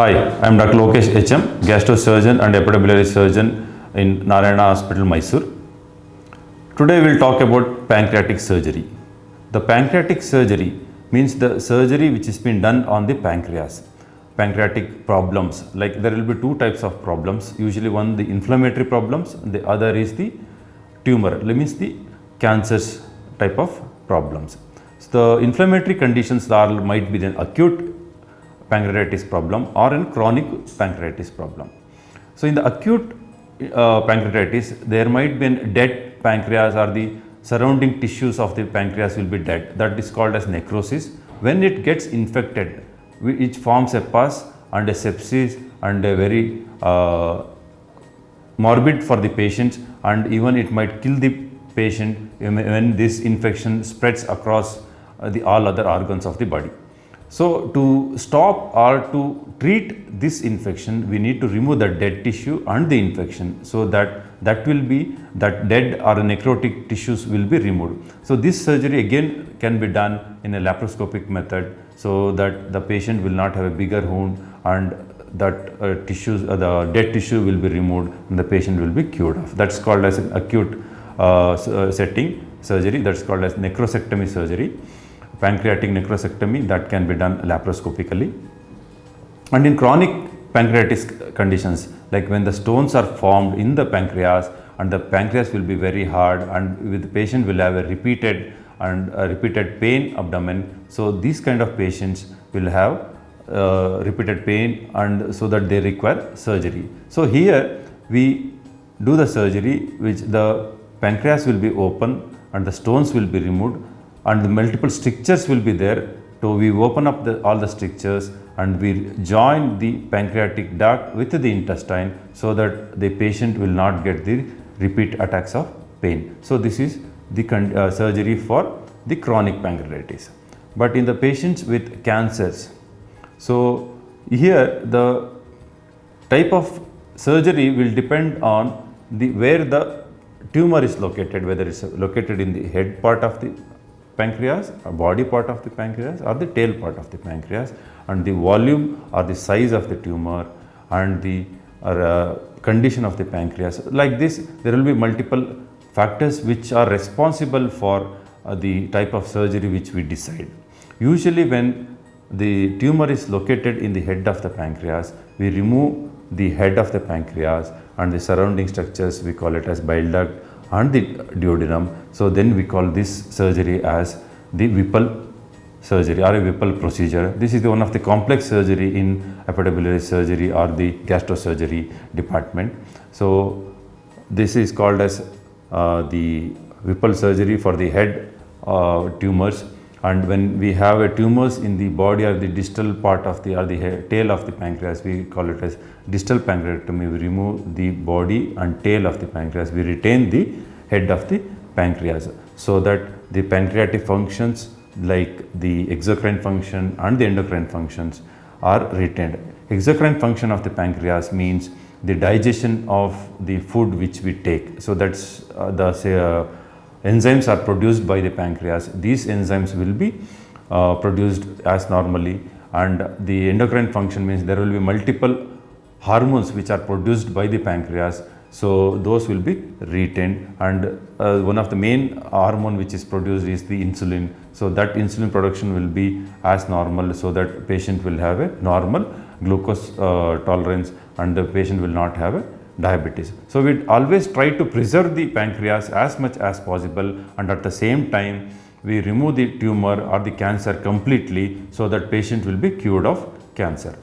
Hi, I am Dr. Lokesh HM, gastrosurgeon and hepatobiliary surgeon in Narayana Hospital, Mysore. Today we will talk about pancreatic surgery. The pancreatic surgery means the surgery which has been done on the pancreas. Pancreatic problems, like there will be two types of problems, usually one the inflammatory problems, the other is the tumor, means the cancers type of problems. So the inflammatory conditions might be an acute pancreatitis problem or a chronic pancreatitis problem. So in the acute pancreatitis, there might be a dead pancreas or the surrounding tissues of the pancreas will be dead. That is called as necrosis. When it gets infected, it forms a pus and a sepsis and a very morbid for the patient, and even it might kill the patient when this infection spreads across the all other organs of the body. So to stop or to treat this infection, we need to remove the dead tissue and the infection, so that dead or necrotic tissues will be removed. So this surgery again can be done in a laparoscopic method, so that the patient will not have a bigger wound and that the dead tissue will be removed and the patient will be cured of. That's called as an acute setting surgery. That's called as necrosectomy surgery. Pancreatic necrosectomy that can be done laparoscopically. And in chronic pancreatitis conditions, like when the stones are formed in the pancreas and the pancreas will be very hard, and the patient will have a repeated pain abdomen. So these kind of patients will have repeated pain, and so that they require surgery. So here we do the surgery, which the pancreas will be open and the stones will be removed, and the multiple strictures will be there. So we open up all the strictures and we join the pancreatic duct with the intestine, so that the patient will not get the repeat attacks of pain. So this is the surgery for the chronic pancreatitis. But in the patients with cancers, so here the type of surgery will depend on where the tumor is located, whether it's located in the head part of the pancreas, or body part of the pancreas, or the tail part of the pancreas, and the volume or the size of the tumor and the condition of the pancreas. Like this, there will be multiple factors which are responsible for the type of surgery which we decide. Usually when the tumor is located in the head of the pancreas, we remove the head of the pancreas and the surrounding structures, we call it as bile duct and the duodenum. So then we call this surgery as the Whipple surgery or a Whipple procedure. This is one of the complex surgery in hepatobiliary surgery or the gastrosurgery department. So this is called as the Whipple surgery for the head tumors. And when we have a tumors in the body or the distal part of the tail of the pancreas, we call it as distal pancreatectomy. We remove the body and tail of the pancreas. We retain the head of the pancreas, so that the pancreatic functions like the exocrine function and the endocrine functions are retained. Exocrine function of the pancreas means the digestion of the food which we take. So that's enzymes are produced by the pancreas. These enzymes will be produced as normally, and the endocrine function means there will be multiple hormones which are produced by the pancreas. So those will be retained, and one of the main hormone which is produced is the insulin. So that insulin production will be as normal, so that patient will have a normal glucose tolerance and the patient will not have a diabetes. So we always try to preserve the pancreas as much as possible, and at the same time we remove the tumor or the cancer completely, so that patient will be cured of cancer.